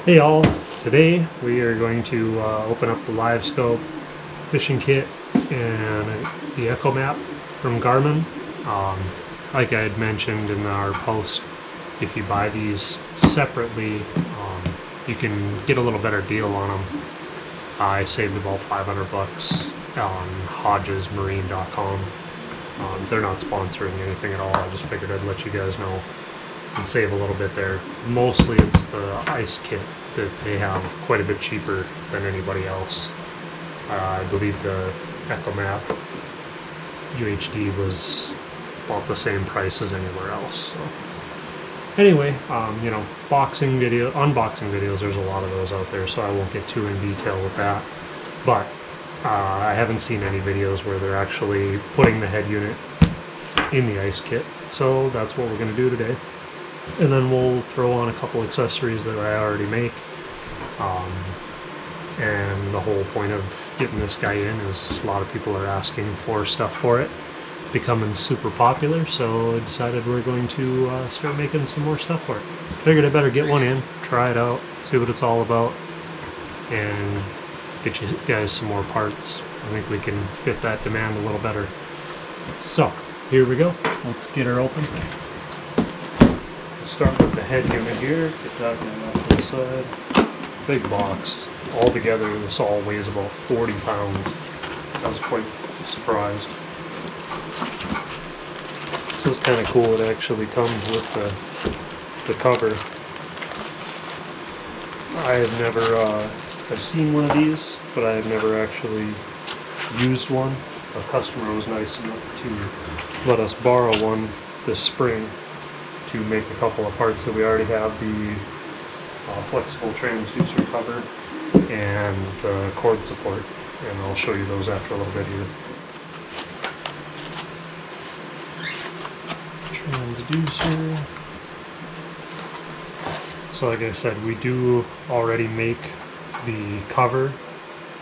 Hey all, today we are going to open up the LiveScope fishing kit and the Echomap from Garmin. Like I had mentioned in our post, if you buy these separately, you can get a little better deal on them. I saved about 500 bucks on hodgesmarine.com. They're not sponsoring anything at all. I just figured I'd let you guys know and save a little bit there. Mostly it's the ice kit that they have quite a bit cheaper than anybody else. I believe the Echomap Uhd was about the same price as anywhere else. So anyway, unboxing videos, there's a lot of those out there, so I won't get too in detail with that. But I haven't seen any videos where they're actually putting the head unit in the ice kit, so that's what we're going to do today. And then we'll throw on a couple accessories that I already make. And the whole point of getting this guy in is a lot of people are asking for stuff for it, becoming super popular, so I decided we're going to start making some more stuff for it. Figured I better get one in, try it out, see what it's all about, and get you guys some more parts. I think we can fit that demand a little better. So here we go, let's get her open. Start with the head unit here, get that guy off to the side. Big box. Altogether this all weighs about 40 pounds. I was quite surprised. So it's kind of cool, it actually comes with the cover. I have never, I've seen one of these, but I have never actually used one. A customer was nice enough to let us borrow one this spring to make a couple of parts. So we already have the flexible transducer cover and the cord support, and I'll show you those after a little bit here. Transducer. So like I said, we do already make the cover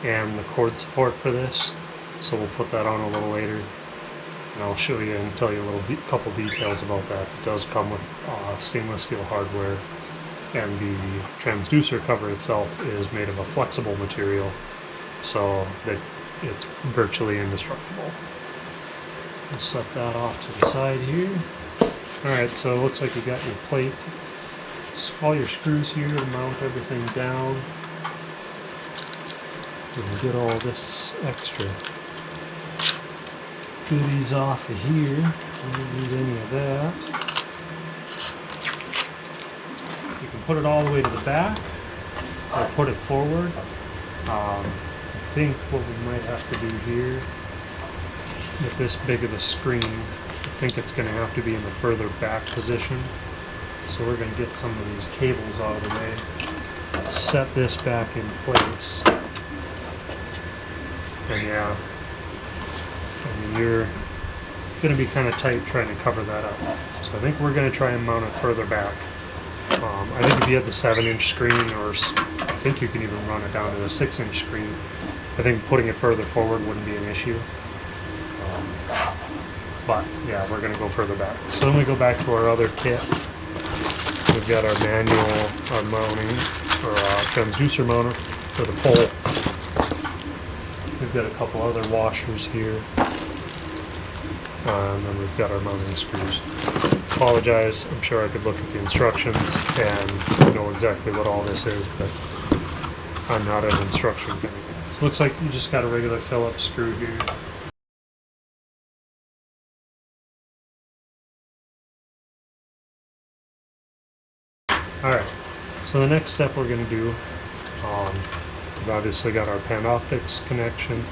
and the cord support for this, so we'll put that on a little later. And I'll show you and tell you a couple details about that. It does come with stainless steel hardware, and the transducer cover itself is made of a flexible material, so that it's virtually indestructible. We'll set that off to the side here. Alright, so it looks like you got your plate. So all your screws here to mount everything down. And get all this extra goodies off of here. I don't need any of that. You can put it all the way to the back or put it forward. I think what we might have to do here with this big of a screen, I think it's going to have to be in the further back position. So we're going to get some of these cables out of the way, set this back in place. And yeah, I mean, you're going to be kind of tight trying to cover that up. So I think we're going to try and mount it further back. I think if you had the 7-inch screen, or I think you can even run it down to a 6-inch screen, I think putting it further forward wouldn't be an issue. But yeah, we're going to go further back. So then we go back to our other kit. We've got our manual, our mounting, or transducer mounter for the pole. We've got a couple other washers here, and then we've got our mounting screws. Apologize, I'm sure I could look at the instructions and know exactly what all this is, but I'm not an instruction guy. So it looks like you just got a regular Phillips screw here. Alright, so the next step we're going to do, we've obviously got our Panoptics connection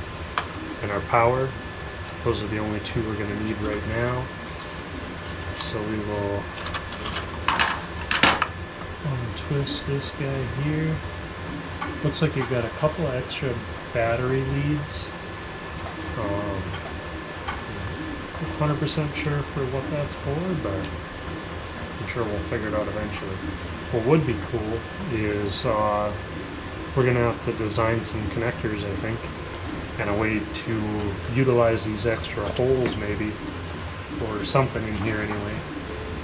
and our power. Those are the only two we're going to need right now. So we will untwist this guy here. Looks like you've got a couple of extra battery leads. 100% sure for what that's for, but I'm sure we'll figure it out eventually. What would be cool is we're going to have to design some connectors, I think, and a way to utilize these extra holes maybe, or something in here anyway,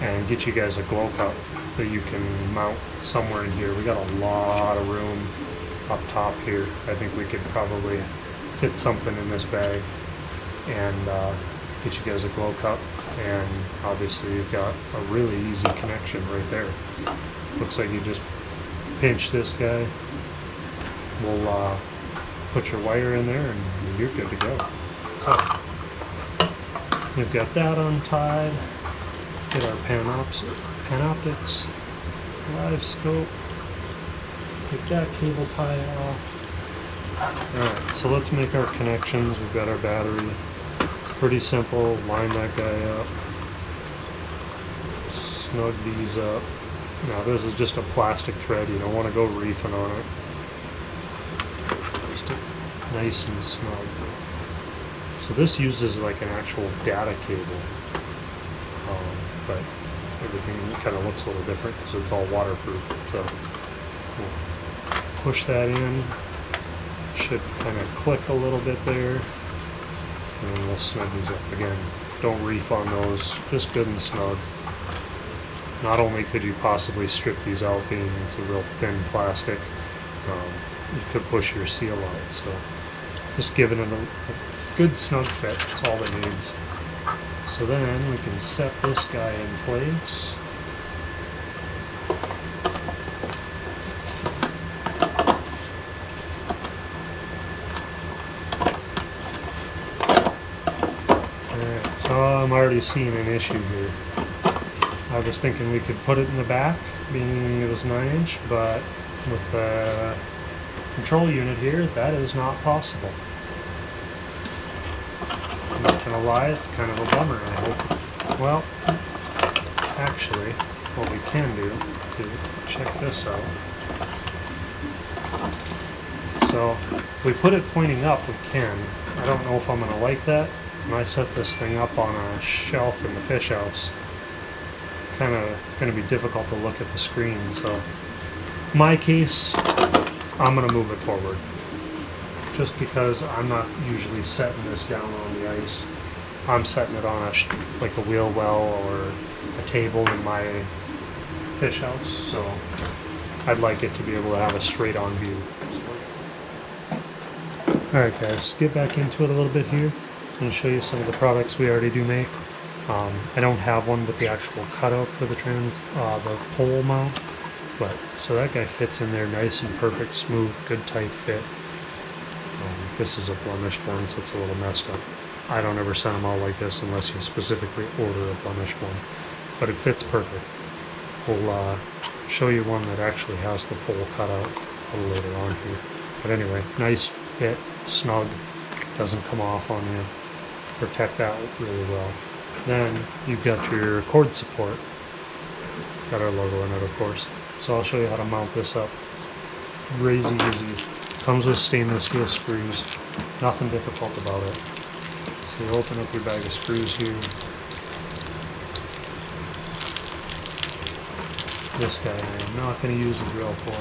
and get you guys a glow cup. that you can mount somewhere in here. We got a lot of room up top here. I think we could probably fit something in this bag and get you guys a glow cup, and obviously you've got a really easy connection right there. Looks like you just pinch this guy. We'll put your wire in there and you're good to go. So we've got that untied. Let's get our Panoptics LiveScope. Get that cable tie off. Alright, so let's make our connections. We've got our battery. Pretty simple. Line that guy up. Snug these up. Now this is just a plastic thread. You don't want to go reefing on it. Just nice and snug. So this uses like an actual data cable. But everything kind of looks a little different because it's all waterproof. So we'll push that in. Should kind of click a little bit there, and then we'll snug these up again. Don't reef on those, just good and snug. Not only could you possibly strip these out, being it's a real thin plastic, you could push your seal out. So just giving it a good snug fit, that's all it needs. So then we can set this guy in place. So I'm already seeing an issue here. I was thinking we could put it in the back, being it was 9-inch, but with the control unit here, that is not possible. I'm not gonna lie, it's kind of a bummer. I hope. Well, actually, what we can do is check this out. So if we put it pointing up, we can. I don't know if I'm gonna like that. When I set this thing up on a shelf in the fish house, kind of going to be difficult to look at the screen. So in my case, I'm going to move it forward, just because I'm not usually setting this down on the ice. I'm setting it on like a wheel well or a table in my fish house, so I'd like it to be able to have a straight on view. Alright guys, get back into it a little bit here and show you some of the products we already do make. I don't have one with the actual cutout for the the pole mount, but so that guy fits in there nice and perfect, smooth, good tight fit. This is a blemished one, so it's a little messed up. I don't ever send them out like this unless you specifically order a blemished one, but it fits perfect. We'll show you one that actually has the pole cutout a little later on here. But anyway, nice fit, snug, doesn't come off on you. Protect that really well. Then you've got your cord support. Got our logo in it, of course. So I'll show you how to mount this up. Crazy easy. Comes with stainless steel screws. Nothing difficult about it. So you open up your bag of screws here. This guy I am not going to use a drill for.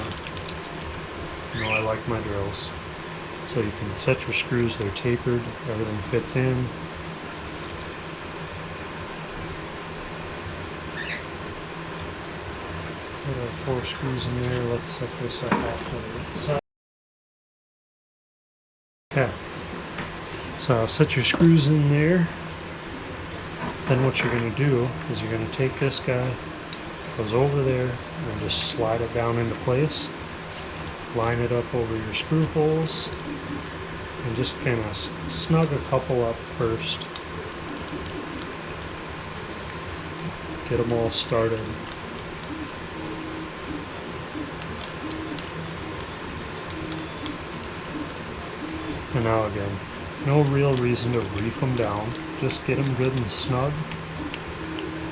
You know, I like my drills. So you can set your screws, they're tapered, everything fits in. Put our 4 screws in there. Let's set this up off to the side. Okay. So set your screws in there. Then what you're going to do is you're going to take this guy, goes over there, and just slide it down into place. Line it up over your screw holes, and just kind of snug a couple up first. Get them all started. And now again, no real reason to reef them down. Just get them good and snug.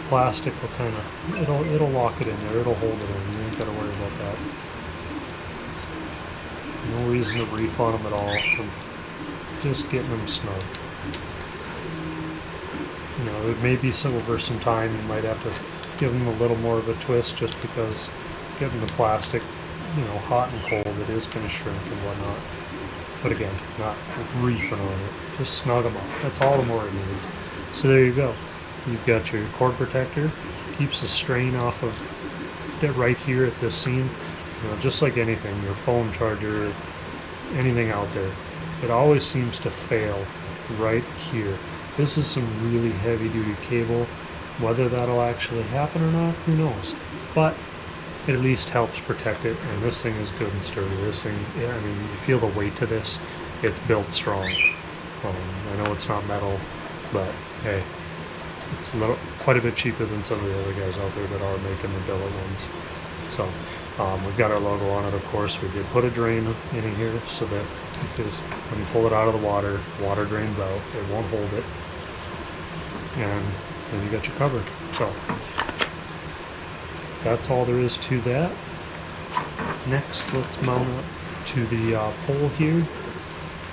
Plastic will kind of, it'll lock it in there. It'll hold it in. You ain't got to worry about that. No reason to reef on them at all. Just getting them snug. You know, it may be over some time. You might have to give them a little more of a twist, just because getting the plastic, you know, hot and cold, it is going to shrink and whatnot. But again, not reefing on it. Just snug them up. That's all the more it needs. So there you go. You've got your cord protector. Keeps the strain off of right here at this seam. You know, just like anything, your phone charger, anything out there, it always seems to fail right here. This is some really heavy duty cable. Whether that'll actually happen or not, who knows? But it at least helps protect it, and this thing is good and sturdy. This thing, yeah, I mean, you feel the weight to this. It's built strong. I know it's not metal, but hey, it's quite a bit cheaper than some of the other guys out there that are making the billet ones. So we've got our logo on it, of course. We did put a drain in here so that when you pull it out of the water drains out. It won't hold it. And then you got your cover. So that's all there is to that. Next, let's mount up to the pole here.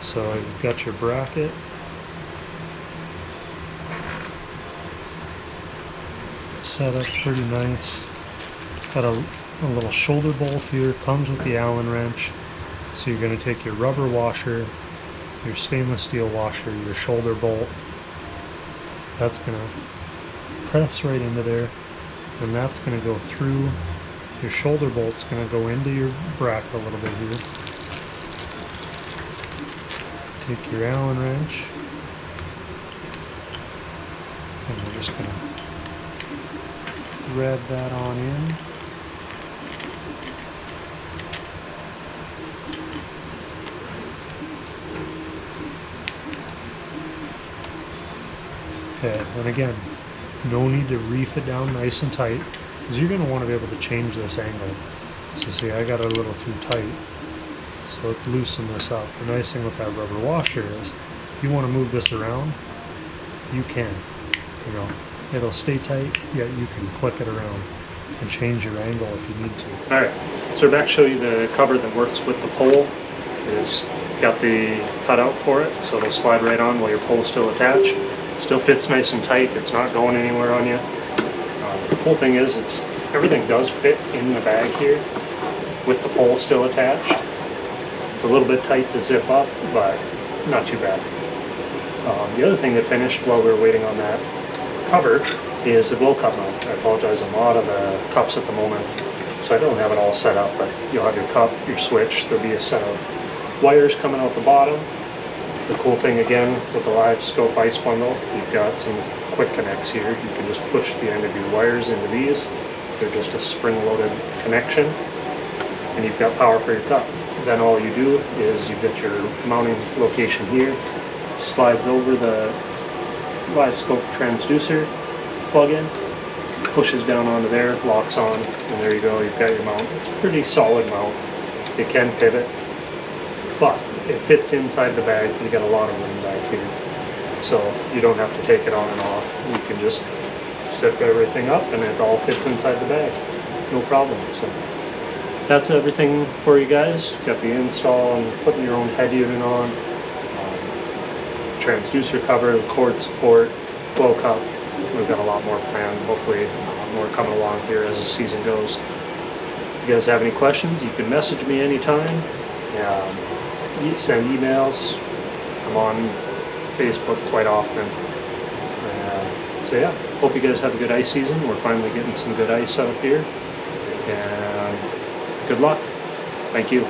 So you've got your bracket. Set up pretty nice. Got a little shoulder bolt here. Comes with the Allen wrench. So you're going to take your rubber washer, your stainless steel washer, your shoulder bolt. That's going to press right into there, and that's going to go through. Your shoulder bolt's going to go into your bracket a little bit here. Take your Allen wrench, and we're just going to thread that on in. Okay, and again, no need to reef it down nice and tight, because you're going to want to be able to change this angle. So see, I got it a little too tight, so let's loosen this up. The nice thing with that rubber washer is, if you want to move this around, you can. You know, it'll stay tight, yet you can click it around and change your angle if you need to. Alright, so to back show you the cover that works with the pole. It's got the cutout for it, so it'll slide right on while your pole's still attached. Still fits nice and tight. It's not going anywhere on you. The cool thing is, everything does fit in the bag here with the pole still attached. It's a little bit tight to zip up, but not too bad. The other thing that finished while we were waiting on that cover is the glow cup mount. I apologize, I'm out of the cups at the moment, so I don't have it all set up, but you'll have your cup, your switch. There'll be a set of wires coming out the bottom. The cool thing again with the LiveScope ice bundle, you've got some quick connects here. You can just push the end of your wires into these. They're just a spring-loaded connection, and you've got power for your cup. Then all you do is you've got your mounting location here, slides over the LiveScope transducer plug-in, pushes down onto there, locks on, and there you go, you've got your mount. It's a pretty solid mount. It can pivot, but it fits inside the bag. You got a lot of room back here, so you don't have to take it on and off. You can just zip everything up and it all fits inside the bag, no problem. So that's everything for you guys. Got the install and putting your own head unit on, transducer cover, the cord support, glow cup. We've got a lot more planned, hopefully a lot more coming along here as the season goes. If you guys have any questions, you can message me anytime. Send emails. I'm on Facebook quite often. So yeah, hope you guys have a good ice season. We're finally getting some good ice out here. And good luck. Thank you.